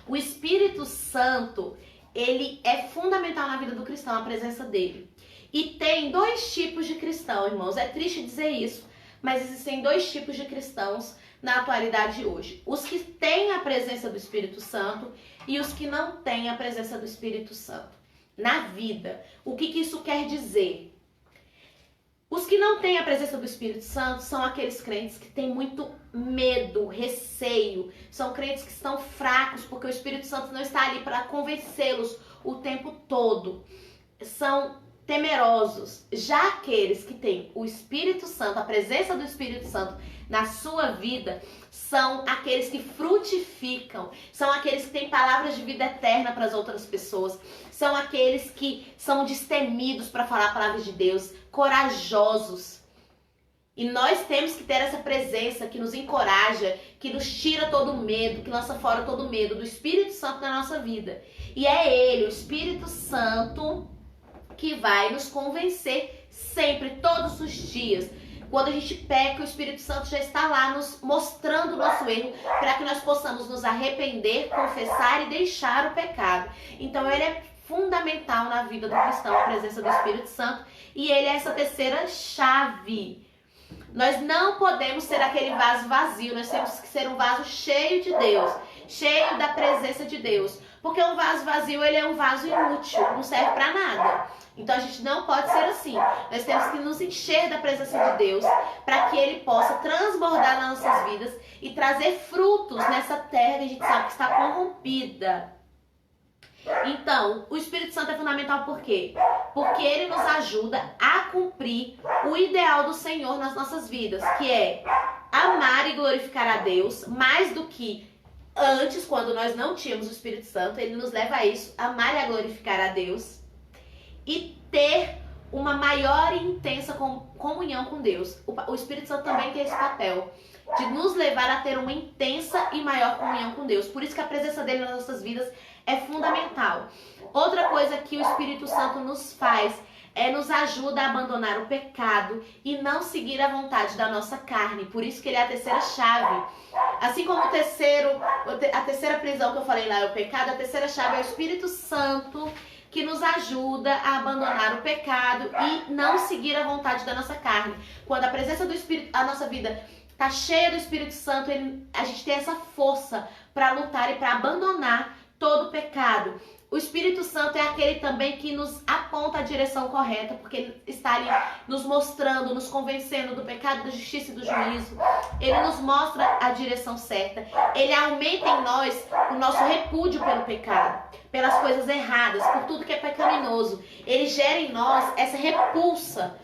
O Espírito Santo, ele é fundamental na vida do cristão, a presença dele. E tem dois tipos de cristão, irmãos. É triste dizer isso, mas existem dois tipos de cristãos na atualidade hoje. Os que têm a presença do Espírito Santo e os que não têm a presença do Espírito Santo na vida. O que isso quer dizer? Os que não têm a presença do Espírito Santo são aqueles crentes que têm muito medo, receio. São crentes que estão fracos porque o Espírito Santo não está ali para convencê-los o tempo todo. São temerosos. Já aqueles que têm o Espírito Santo, a presença do Espírito Santo na sua vida, são aqueles que frutificam, são aqueles que têm palavras de vida eterna para as outras pessoas, são aqueles que são destemidos para falar a palavra de Deus, corajosos. E nós temos que ter essa presença que nos encoraja, que nos tira todo o medo, que lança fora todo o medo do Espírito Santo na nossa vida. E é Ele, o Espírito Santo, que vai nos convencer sempre, todos os dias. Quando a gente peca, o Espírito Santo já está lá nos mostrando o nosso erro para que nós possamos nos arrepender, confessar e deixar o pecado. Então ele é fundamental na vida do cristão, a presença do Espírito Santo, e ele é essa terceira chave. Nós não podemos ser aquele vaso vazio, nós temos que ser um vaso cheio de Deus, cheio da presença de Deus. Porque um vaso vazio, ele é um vaso inútil, não serve para nada. Então a gente não pode ser assim. Nós temos que nos encher da presença de Deus para que Ele possa transbordar nas nossas vidas e trazer frutos nessa terra que a gente sabe que está corrompida. Então, o Espírito Santo é fundamental por quê? Porque ele nos ajuda a cumprir o ideal do Senhor nas nossas vidas, que é amar e glorificar a Deus mais do que antes, quando nós não tínhamos o Espírito Santo. Ele nos leva a isso, amar e a glorificar a Deus e ter uma maior e intensa comunhão com Deus. O Espírito Santo também tem esse papel de nos levar a ter uma intensa e maior comunhão com Deus. Por isso que a presença dele nas nossas vidas é fundamental. Outra coisa que o Espírito Santo nos faz nos ajuda a abandonar o pecado e não seguir a vontade da nossa carne. Por isso que ele é a terceira chave. Assim como a terceira prisão que eu falei lá é o pecado, a terceira chave é o Espírito Santo, que nos ajuda a abandonar o pecado e não seguir a vontade da nossa carne. Quando a presença do Espírito, a nossa vida está cheia do Espírito Santo, a gente tem essa força para lutar e para abandonar todo o pecado. O Espírito Santo é aquele também que nos aponta a direção correta, porque ele está ali nos mostrando, nos convencendo do pecado, da justiça e do juízo. Ele nos mostra a direção certa. Ele aumenta em nós o nosso repúdio pelo pecado, pelas coisas erradas, por tudo que é pecaminoso. Ele gera em nós essa repulsa.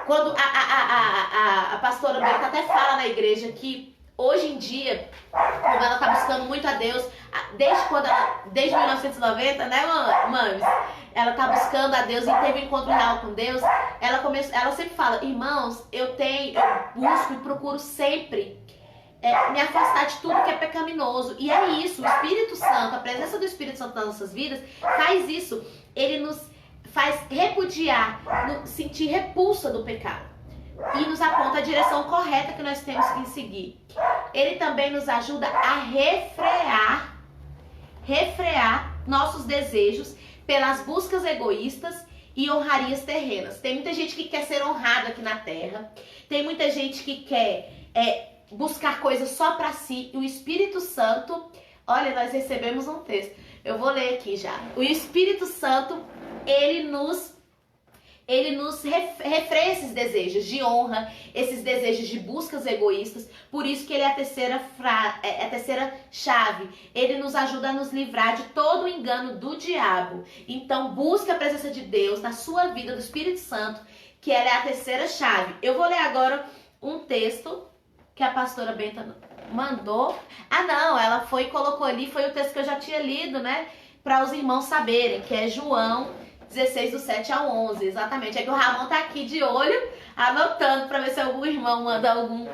Quando a pastora Beta até fala na igreja que hoje em dia, como ela está buscando muito a Deus, desde 1990, né, mames? Ela está buscando a Deus e teve um encontro real com Deus. Ela sempre fala, irmãos, eu busco e procuro sempre me afastar de tudo que é pecaminoso. E é isso, o Espírito Santo, a presença do Espírito Santo nas nossas vidas faz isso. Ele nos faz repudiar, sentir repulsa do pecado e nos aponta a direção correta que nós temos que seguir. Ele também nos ajuda a refrear nossos desejos pelas buscas egoístas e honrarias terrenas. Tem muita gente que quer ser honrada aqui na terra, tem muita gente que quer buscar coisas só para si, e o Espírito Santo, olha, nós recebemos um texto, eu vou ler aqui já. O Espírito Santo, ele nos refreia esses desejos de honra, esses desejos de buscas egoístas. Por isso que ele é a terceira chave. Ele nos ajuda a nos livrar de todo o engano do diabo. Então busque a presença de Deus na sua vida, do Espírito Santo, que ela é a terceira chave. Eu vou ler agora um texto que a pastora Benta mandou. Ah não, ela foi e colocou ali, foi o texto que eu já tinha lido, né? Para os irmãos saberem, que é João 16, do 7 ao 11, exatamente. É que o Ramon tá aqui de olho, anotando para ver se algum irmão manda algum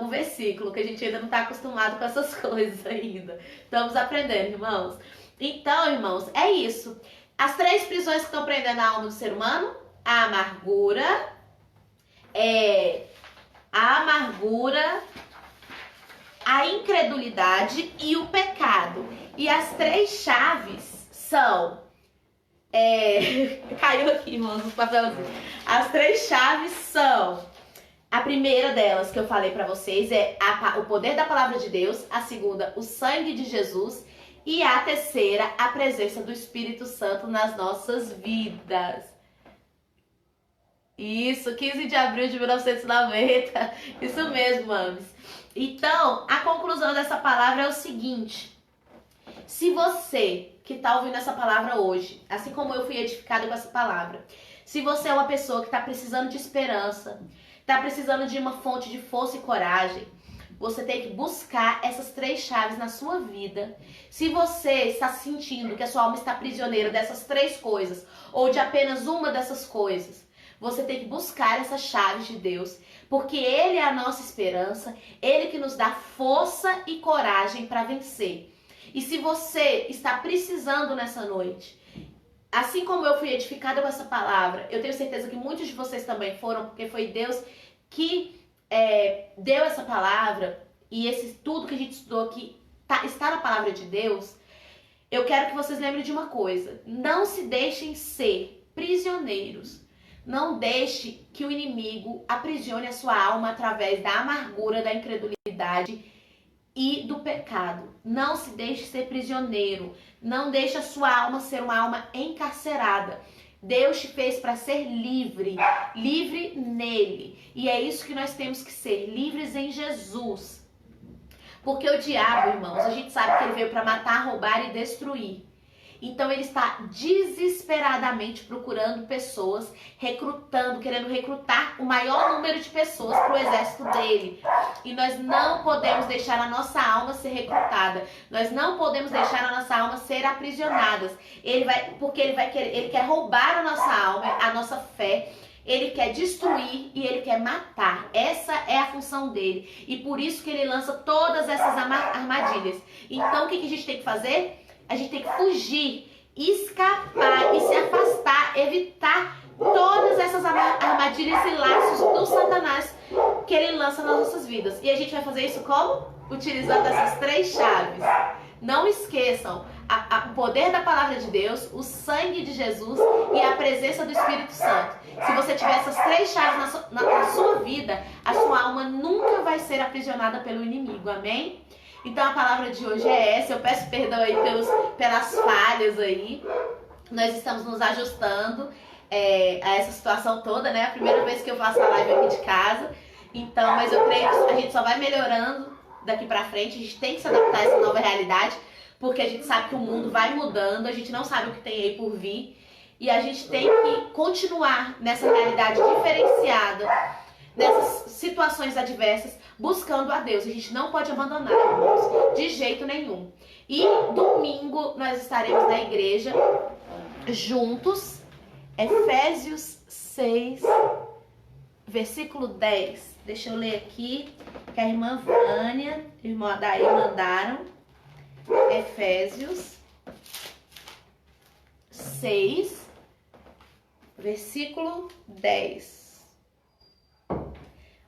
versículo, que a gente ainda não tá acostumado com essas coisas ainda. Estamos aprendendo, irmãos. Então, irmãos, é isso. As 3 prisões que estão prendendo a alma do ser humano: a amargura, a incredulidade e o pecado. E as 3 chaves são... caiu aqui, irmãos, os papelzinhos. As 3 chaves são: a primeira delas que eu falei pra vocês é o poder da palavra de Deus, a segunda, o sangue de Jesus, e a terceira, a presença do Espírito Santo nas nossas vidas. Isso, 15 de abril de 1990. Isso mesmo, mames. Então, a conclusão dessa palavra é o seguinte: se você que está ouvindo essa palavra hoje, assim como eu fui edificada com essa palavra, se você é uma pessoa que está precisando de esperança, está precisando de uma fonte de força e coragem, você tem que buscar essas 3 chaves na sua vida. Se você está sentindo que a sua alma está prisioneira dessas 3 coisas, ou de apenas uma dessas coisas, você tem que buscar essas chaves de Deus, porque Ele é a nossa esperança, Ele que nos dá força e coragem para vencer. E se você está precisando nessa noite, assim como eu fui edificada com essa palavra, eu tenho certeza que muitos de vocês também foram, porque foi Deus que deu essa palavra, e tudo que a gente estudou aqui está na palavra de Deus. Eu quero que vocês lembrem de uma coisa: não se deixem ser prisioneiros Não deixe que o inimigo aprisione a sua alma através da amargura, da incredulidade e do pecado. Não se deixe ser prisioneiro. Não deixe a sua alma ser uma alma encarcerada. Deus te fez para ser livre, livre nele. E é isso que nós temos que ser, livres em Jesus. Porque o diabo, irmãos, a gente sabe que ele veio para matar, roubar e destruir. Então ele está desesperadamente procurando pessoas, recrutando, querendo recrutar o maior número de pessoas para o exército dele. E nós não podemos deixar a nossa alma ser recrutada. Nós não podemos deixar a nossa alma ser aprisionada. Porque ele quer roubar a nossa alma, a nossa fé. Ele quer destruir e ele quer matar. Essa é a função dele. E por isso que ele lança todas essas armadilhas. Então o que a gente tem que fazer? A gente tem que fugir, escapar e se afastar, evitar todas essas armadilhas e laços do Satanás que ele lança nas nossas vidas. E a gente vai fazer isso como? Utilizando essas 3 chaves. Não esqueçam, o poder da palavra de Deus, o sangue de Jesus e a presença do Espírito Santo. Se você tiver essas 3 chaves na sua vida, a sua alma nunca vai ser aprisionada pelo inimigo, amém? Então a palavra de hoje é essa. Eu peço perdão aí pelas falhas aí. Nós estamos nos ajustando a essa situação toda, né? A primeira vez que eu faço a live aqui de casa. Então, mas eu creio que a gente só vai melhorando daqui pra frente. A gente tem que se adaptar a essa nova realidade, porque a gente sabe que o mundo vai mudando, a gente não sabe o que tem aí por vir. E a gente tem que continuar nessa realidade diferenciada, nessas situações adversas, buscando a Deus. A gente não pode abandonar, irmãos, de jeito nenhum. E domingo nós estaremos na igreja juntos. Efésios 6, versículo 10. Deixa eu ler aqui, que a irmã Vânia e o irmão Adair mandaram. Efésios 6, versículo 10.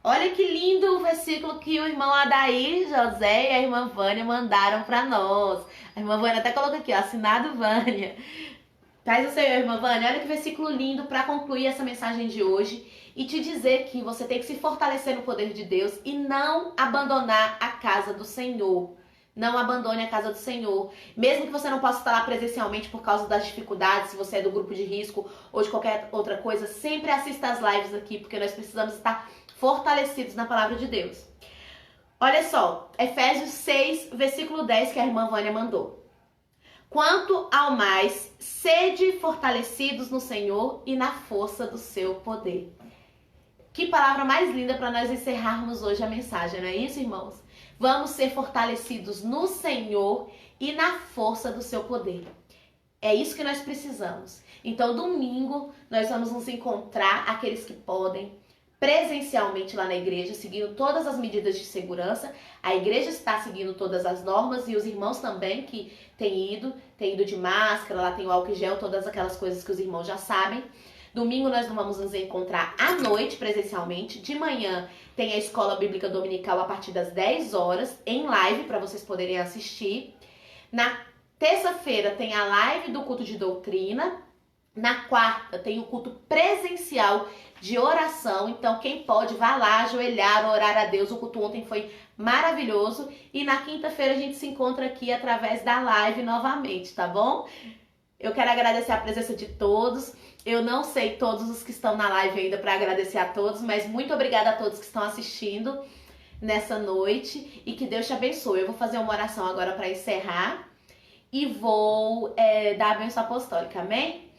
Olha que lindo o versículo que o irmão Adair, José e a irmã Vânia mandaram para nós. A irmã Vânia até coloca aqui, ó, assinado Vânia. Paz do Senhor, irmã Vânia. Olha que versículo lindo para concluir essa mensagem de hoje e te dizer que você tem que se fortalecer no poder de Deus e não abandonar a casa do Senhor. Não abandone a casa do Senhor. Mesmo que você não possa estar lá presencialmente por causa das dificuldades, se você é do grupo de risco ou de qualquer outra coisa, sempre assista as lives aqui, porque nós precisamos estar fortalecidos na palavra de Deus. Olha só, Efésios 6, versículo 10, que a irmã Vânia mandou. Quanto ao mais, sede fortalecidos no Senhor e na força do seu poder. Que palavra mais linda para nós encerrarmos hoje a mensagem, não é isso, irmãos? Vamos ser fortalecidos no Senhor e na força do seu poder. É isso que nós precisamos. Então, domingo, nós vamos nos encontrar, aqueles que podem, presencialmente lá na igreja, seguindo todas as medidas de segurança. A igreja está seguindo todas as normas e os irmãos também que têm ido de máscara, lá tem o álcool em gel, todas aquelas coisas que os irmãos já sabem. Domingo nós vamos nos encontrar à noite presencialmente. De manhã tem a escola bíblica dominical a partir das 10 horas em live para vocês poderem assistir. Na terça-feira tem a live do culto de doutrina. Na quarta tem o culto presencial de oração. Então quem pode, vá lá ajoelhar, orar a Deus. O culto ontem foi maravilhoso. E na quinta-feira a gente se encontra aqui através da live novamente, tá bom? Eu quero agradecer a presença de todos. Eu não sei todos os que estão na live ainda para agradecer a todos, mas muito obrigada a todos que estão assistindo nessa noite e que Deus te abençoe. Eu vou fazer uma oração agora para encerrar e vou dar a bênção apostólica, amém?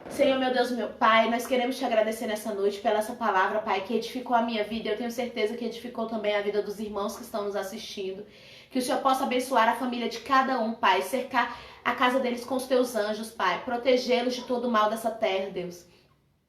Senhor, meu Deus, meu Pai, nós queremos te agradecer nessa noite pela essa palavra, Pai, que edificou a minha vida. Eu tenho certeza que edificou também a vida dos irmãos que estão nos assistindo. Que o Senhor possa abençoar a família de cada um, Pai, cercar a casa deles com os teus anjos, Pai, protegê-los de todo o mal dessa terra, Deus.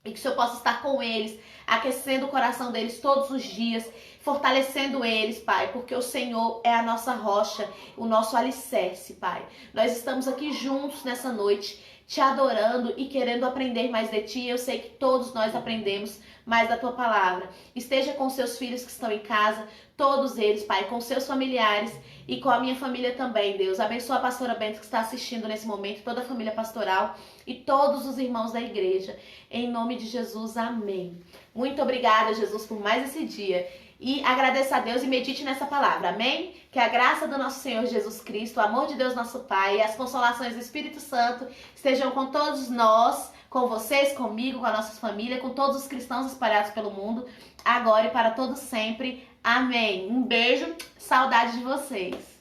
E que o Senhor possa estar com eles, aquecendo o coração deles todos os dias, fortalecendo eles, Pai, porque o Senhor é a nossa rocha, o nosso alicerce, Pai. Nós estamos aqui juntos nessa noite, te adorando e querendo aprender mais de ti. Eu sei que todos nós aprendemos mais da tua palavra. Esteja com seus filhos que estão em casa, todos eles, Pai, com seus familiares e com a minha família também, Deus. Abençoa a pastora Bento que está assistindo nesse momento, toda a família pastoral e todos os irmãos da igreja. Em nome de Jesus, amém. Muito obrigada, Jesus, por mais esse dia. E agradeça a Deus e medite nessa palavra, amém? Que a graça do nosso Senhor Jesus Cristo, o amor de Deus nosso Pai e as consolações do Espírito Santo estejam com todos nós, com vocês, comigo, com a nossa família, com todos os cristãos espalhados pelo mundo, agora e para todos sempre. Amém. Um beijo, saudade de vocês.